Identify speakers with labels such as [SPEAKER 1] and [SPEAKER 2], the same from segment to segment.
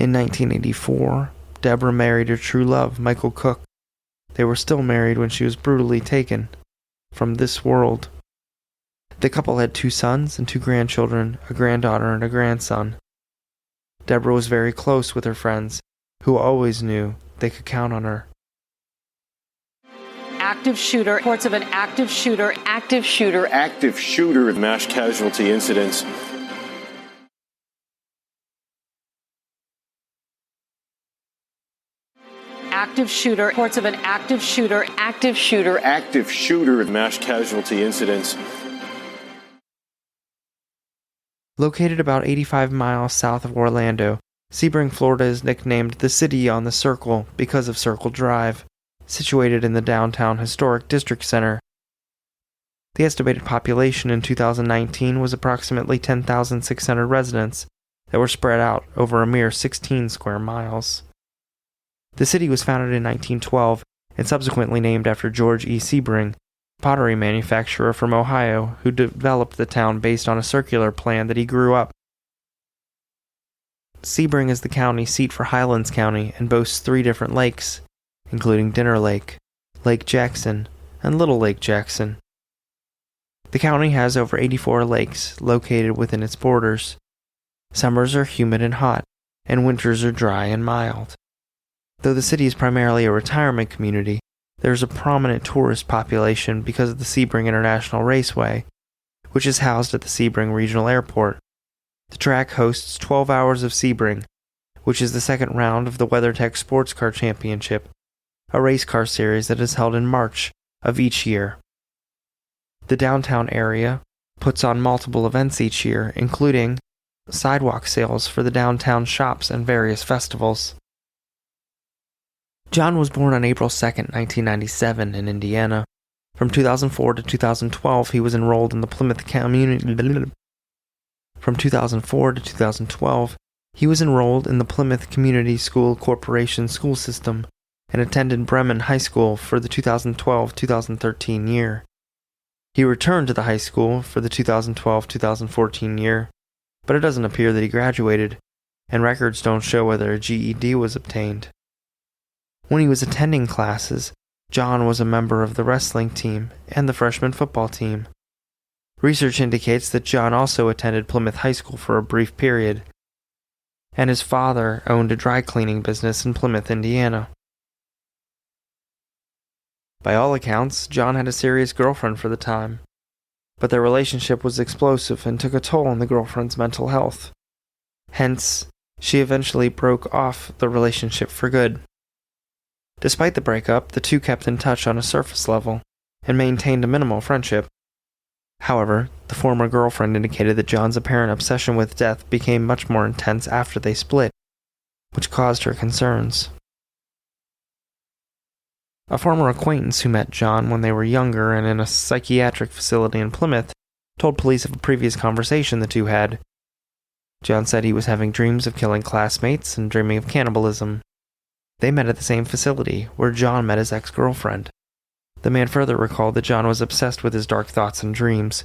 [SPEAKER 1] In 1984, Deborah married her true love, Michael Cook. They were still married when she was brutally taken from this world. The couple had 2 sons and 2 grandchildren, a granddaughter and a grandson. Deborah was very close with her friends, who always knew they could count on her.
[SPEAKER 2] Active shooter, reports of an active shooter,
[SPEAKER 3] mass casualty incidents.
[SPEAKER 2] active shooter, reports of an active shooter,
[SPEAKER 3] mass casualty incidents.
[SPEAKER 1] Located about 85 miles south of Orlando, Sebring, Florida is nicknamed the City on the Circle because of Circle Drive, situated in the downtown historic district center. The estimated population in 2019 was approximately 10,600 residents that were spread out over a mere 16 square miles. The city was founded in 1912 and subsequently named after George E. Sebring, pottery manufacturer from Ohio, who developed the town based on a circular plan that he grew up. Sebring is the county seat for Highlands County and boasts 3 different lakes, including Dinner Lake, Lake Jackson, and Little Lake Jackson. The county has over 84 lakes located within its borders. Summers are humid and hot, and winters are dry and mild. Though the city is primarily a retirement community, there is a prominent tourist population because of the Sebring International Raceway, which is housed at the Sebring Regional Airport. The track hosts 12 Hours of Sebring, which is the second round of the WeatherTech Sports Car Championship, a race car series that is held in March of each year. The downtown area puts on multiple events each year, including sidewalk sales for the downtown shops and various festivals. John was born on April 2, 1997 in Indiana. From 2004 to 2012, he was enrolled in the Plymouth Community School Corporation school system and attended Bremen High School for the 2012-2013 year. He returned to the high school for the 2012-2014 year, but it doesn't appear that he graduated, and records don't show whether a GED was obtained. When he was attending classes, John was a member of the wrestling team and the freshman football team. Research indicates that John also attended Plymouth High School for a brief period, and his father owned a dry cleaning business in Plymouth, Indiana. By all accounts, John had a serious girlfriend for the time, but their relationship was explosive and took a toll on the girlfriend's mental health. Hence, she eventually broke off the relationship for good. Despite the breakup, the two kept in touch on a surface level and maintained a minimal friendship. However, the former girlfriend indicated that John's apparent obsession with death became much more intense after they split, which caused her concerns. A former acquaintance who met John when they were younger and in a psychiatric facility in Plymouth told police of a previous conversation the two had. John said he was having dreams of killing classmates and dreaming of cannibalism. They met at the same facility, where John met his ex-girlfriend. The man further recalled that John was obsessed with his dark thoughts and dreams,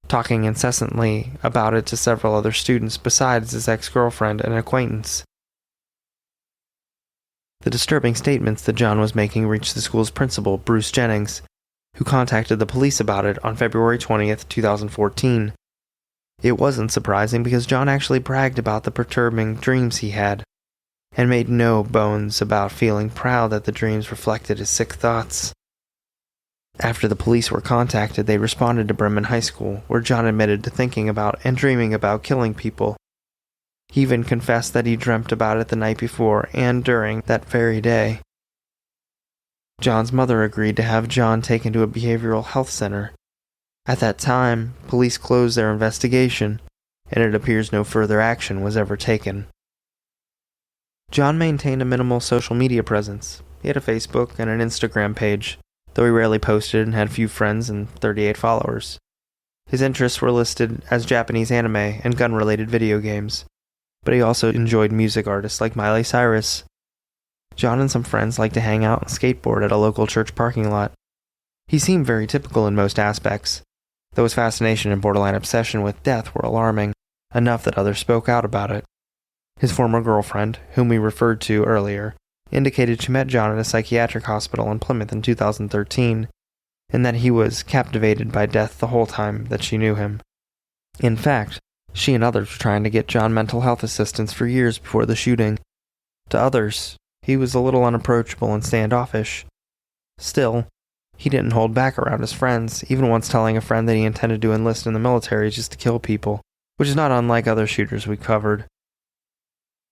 [SPEAKER 1] talking incessantly about it to several other students besides his ex-girlfriend and acquaintance. The disturbing statements that John was making reached the school's principal, Bruce Jennings, who contacted the police about it on February 20th, 2014. It wasn't surprising because John actually bragged about the perturbing dreams he had, and made no bones about feeling proud that the dreams reflected his sick thoughts. After the police were contacted, they responded to Bremen High School, where John admitted to thinking about and dreaming about killing people. He even confessed that he dreamt about it the night before and during that very day. John's mother agreed to have John taken to a behavioral health center. At that time, police closed their investigation, and it appears no further action was ever taken. John maintained a minimal social media presence. He had a Facebook and an Instagram page, though he rarely posted and had few friends and 38 followers. His interests were listed as Japanese anime and gun-related video games, but he also enjoyed music artists like Miley Cyrus. John and some friends liked to hang out and skateboard at a local church parking lot. He seemed very typical in most aspects, though his fascination and borderline obsession with death were alarming, enough that others spoke out about it. His former girlfriend, whom we referred to earlier, indicated she met John at a psychiatric hospital in Plymouth in 2013, and that he was captivated by death the whole time that she knew him. In fact, she and others were trying to get John mental health assistance for years before the shooting. To others, he was a little unapproachable and standoffish. Still, he didn't hold back around his friends, even once telling a friend that he intended to enlist in the military just to kill people, which is not unlike other shooters we covered.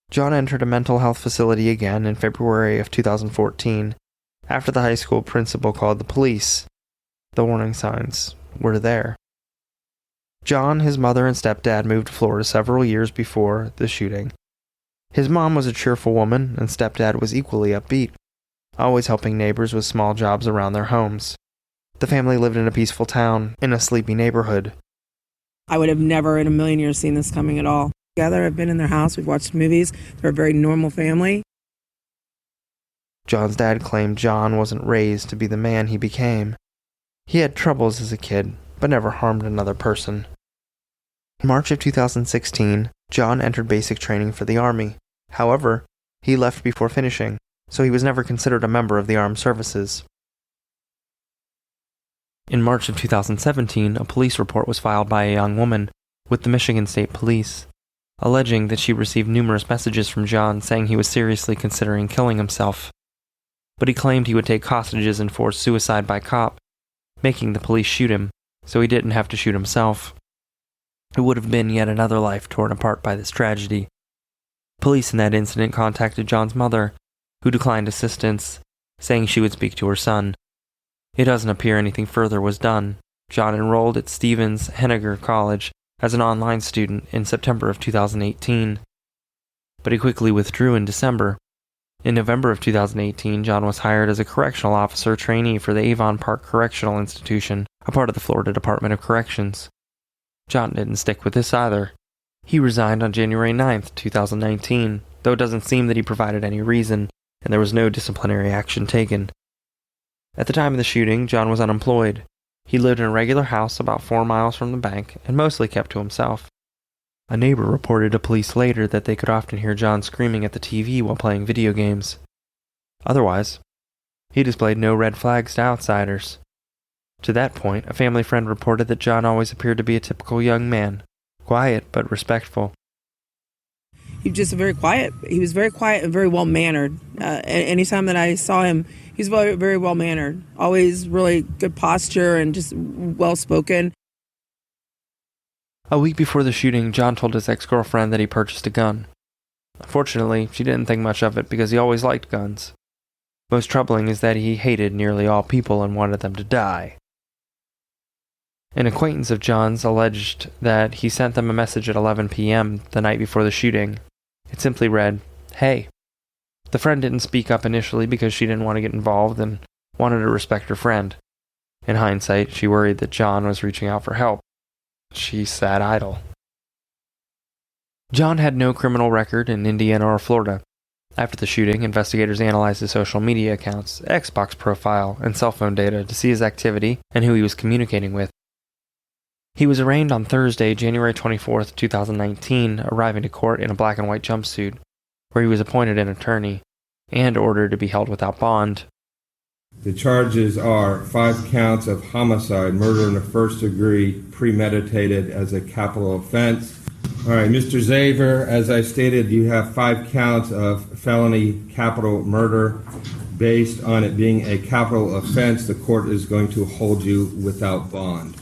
[SPEAKER 1] John entered a mental health facility again in February of 2014, after the high school principal called the police. The warning signs were there. John, his mother, and stepdad moved to Florida several years before the shooting. His mom was a cheerful woman, and stepdad was equally upbeat, always helping neighbors with small jobs around their homes. The family lived in a peaceful town, in a sleepy neighborhood.
[SPEAKER 4] I would have never in a million years seen this coming at all. Together, I've been in their house, we've watched movies, they're a very normal family.
[SPEAKER 1] John's dad claimed John wasn't raised to be the man he became. He had troubles as a kid, but never harmed another person. In March of 2016, John entered basic training for the Army. However, he left before finishing, so he was never considered a member of the armed services. In March of 2017, a police report was filed by a young woman with the Michigan State Police, alleging that she received numerous messages from John saying he was seriously considering killing himself. But he claimed he would take hostages and force suicide by cop, making the police shoot him, so he didn't have to shoot himself. It would have been yet another life torn apart by this tragedy. Police in that incident contacted John's mother, who declined assistance, saying she would speak to her son. It doesn't appear anything further was done. John enrolled at Stevens Henniger College as an online student in September of 2018, but he quickly withdrew in December. In November of 2018, John was hired as a correctional officer trainee for the Avon Park Correctional Institution, a part of the Florida Department of Corrections. John didn't stick with this either. He resigned on January 9th, 2019, though it doesn't seem that he provided any reason, and there was no disciplinary action taken. At the time of the shooting, John was unemployed. He lived in a regular house about 4 miles from the bank and mostly kept to himself. A neighbor reported to police later that they could often hear John screaming at the TV while playing video games. Otherwise, he displayed no red flags to outsiders. To that point, a family friend reported that John always appeared to be a typical young man, quiet but respectful.
[SPEAKER 4] He was just very quiet. He was very quiet and very well-mannered. Anytime that I saw him, he was very, very well-mannered. Always really good posture and just well-spoken.
[SPEAKER 1] A week before the shooting, John told his ex-girlfriend that he purchased a gun. Unfortunately, she didn't think much of it because he always liked guns. Most troubling is that he hated nearly all people and wanted them to die. An acquaintance of John's alleged that he sent them a message at 11 p.m. the night before the shooting. It simply read, "Hey." The friend didn't speak up initially because she didn't want to get involved and wanted to respect her friend. In hindsight, she worried that John was reaching out for help. She sat idle. John had no criminal record in Indiana or Florida. After the shooting, investigators analyzed his social media accounts, Xbox profile, and cell phone data to see his activity and who he was communicating with. He was arraigned on Thursday, January 24, 2019, arriving to court in a black and white jumpsuit, where he was appointed an attorney, and ordered to be held without bond.
[SPEAKER 5] The charges are 5 counts of homicide, murder in the first degree, premeditated as a capital offense. All right, Mr. Zaver, as I stated, you have 5 counts of felony capital murder. Based on it being a capital offense, the court is going to hold you without bond.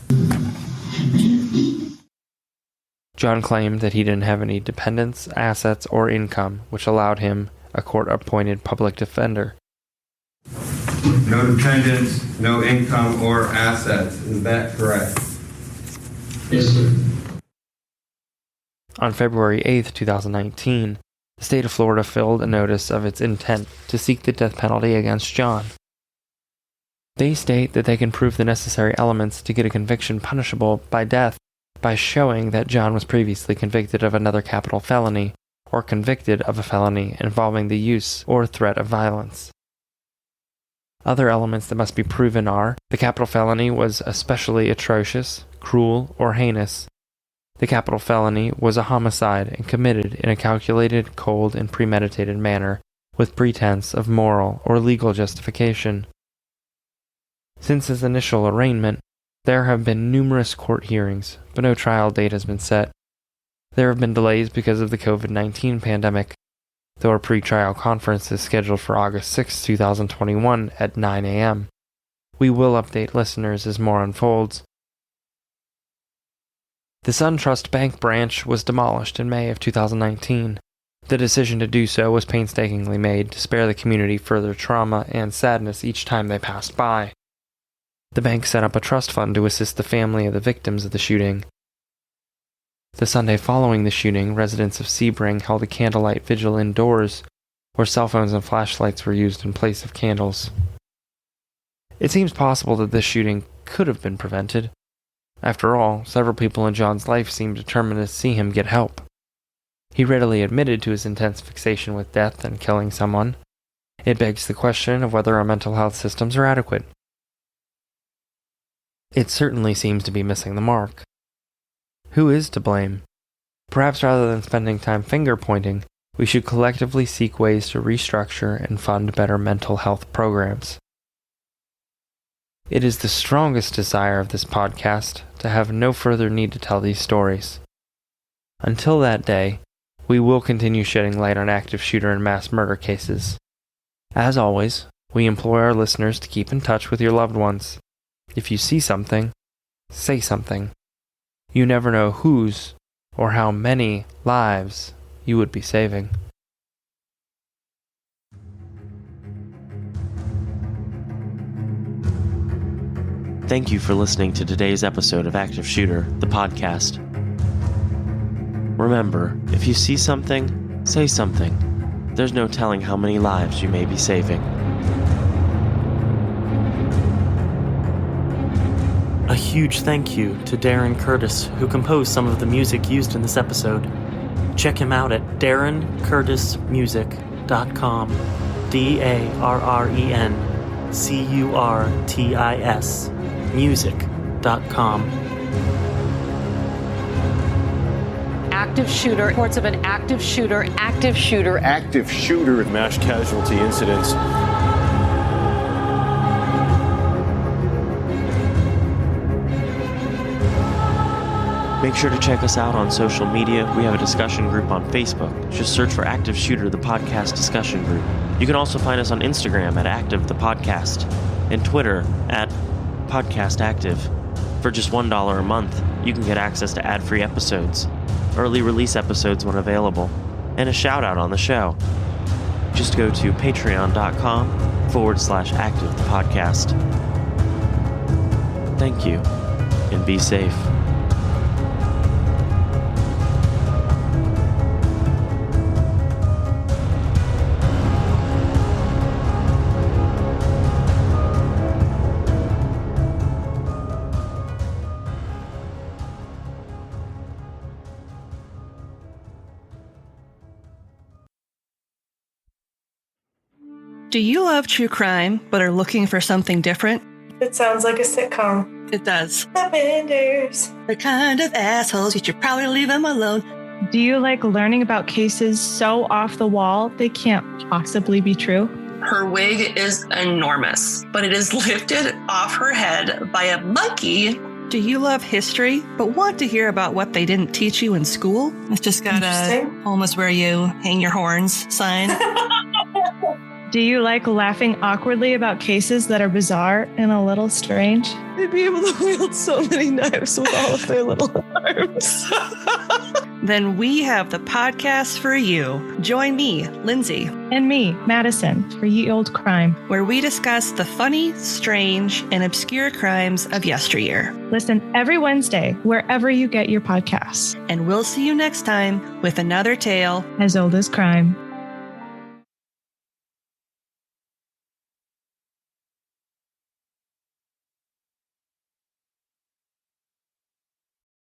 [SPEAKER 1] John claimed that he didn't have any dependents, assets, or income, which allowed him a court-appointed public defender.
[SPEAKER 5] No dependents, no income or assets. Is that correct?
[SPEAKER 6] Yes, sir.
[SPEAKER 1] On February 8, 2019, the state of Florida filed a notice of its intent to seek the death penalty against John. They state that they can prove the necessary elements to get a conviction punishable by death by showing that John was previously convicted of another capital felony or convicted of a felony involving the use or threat of violence. Other elements that must be proven are the capital felony was especially atrocious, cruel, or heinous, The capital felony was a homicide and committed in a calculated, cold, and premeditated manner with pretense of moral or legal justification. Since his initial arraignment, there have been numerous court hearings, but no trial date has been set. There have been delays because of the COVID-19 pandemic, though a pre-trial conference is scheduled for August 6, 2021 at 9 a.m. We will update listeners as more unfolds. The SunTrust Bank branch was demolished in May of 2019. The decision to do so was painstakingly made to spare the community further trauma and sadness each time they passed by. The bank set up a trust fund to assist the family of the victims of the shooting. The Sunday following the shooting, residents of Sebring held a candlelight vigil indoors, where cell phones and flashlights were used in place of candles. It seems possible that this shooting could have been prevented. After all, several people in John's life seemed determined to see him get help. He readily admitted to his intense fixation with death and killing someone. It begs the question of whether our mental health systems are adequate. It certainly seems to be missing the mark. Who is to blame? Perhaps rather than spending time finger-pointing, we should collectively seek ways to restructure and fund better mental health programs. It is the strongest desire of this podcast to have no further need to tell these stories. Until that day, we will continue shedding light on active shooter and mass murder cases. As always, we implore our listeners to keep in touch with your loved ones. If you see something, say something. You never know whose or how many lives you would be saving.
[SPEAKER 7] Thank you for listening to today's episode of Active Shooter, the podcast. Remember, if you see something, say something. There's no telling how many lives you may be saving. A huge thank you to Darren Curtis, who composed some of the music used in this episode. Check him out at darrencurtismusic.com. DARRENCURTIS music.com.
[SPEAKER 2] Active shooter. Reports of an active shooter.
[SPEAKER 3] Active shooter mass casualty incidents.
[SPEAKER 7] Make sure to check us out on social media. We have a discussion group on Facebook. Just search for Active Shooter, the podcast discussion group. You can also find us on Instagram at Active the Podcast and Twitter at Podcast Active. For just $1 a month, you can get access to ad-free episodes, early release episodes when available, and a shout-out on the show. Just go to patreon.com/Active the Podcast. Thank you, and be safe.
[SPEAKER 8] Do you love true crime, but are looking for something different?
[SPEAKER 9] It sounds like a sitcom.
[SPEAKER 8] It does.
[SPEAKER 9] The Benders.
[SPEAKER 8] The kind of assholes you should probably leave them alone.
[SPEAKER 10] Do you like learning about cases so off the wall they can't possibly be true?
[SPEAKER 9] Her wig is enormous, but it is lifted off her head by a monkey.
[SPEAKER 8] Do you love history, but want to hear about what they didn't teach you in school? It's just got a almost where you hang your horns sign.
[SPEAKER 10] Do you like laughing awkwardly about cases that are bizarre and a little strange?
[SPEAKER 8] They'd be able to wield so many knives with all of their little arms. Then we have the podcast for you. Join me, Lindsay.
[SPEAKER 10] And me, Madison, for Ye Old Crime,
[SPEAKER 8] where we discuss the funny, strange, and obscure crimes of yesteryear.
[SPEAKER 10] Listen every Wednesday, wherever you get your podcasts.
[SPEAKER 8] And we'll see you next time with another tale
[SPEAKER 10] as old as crime.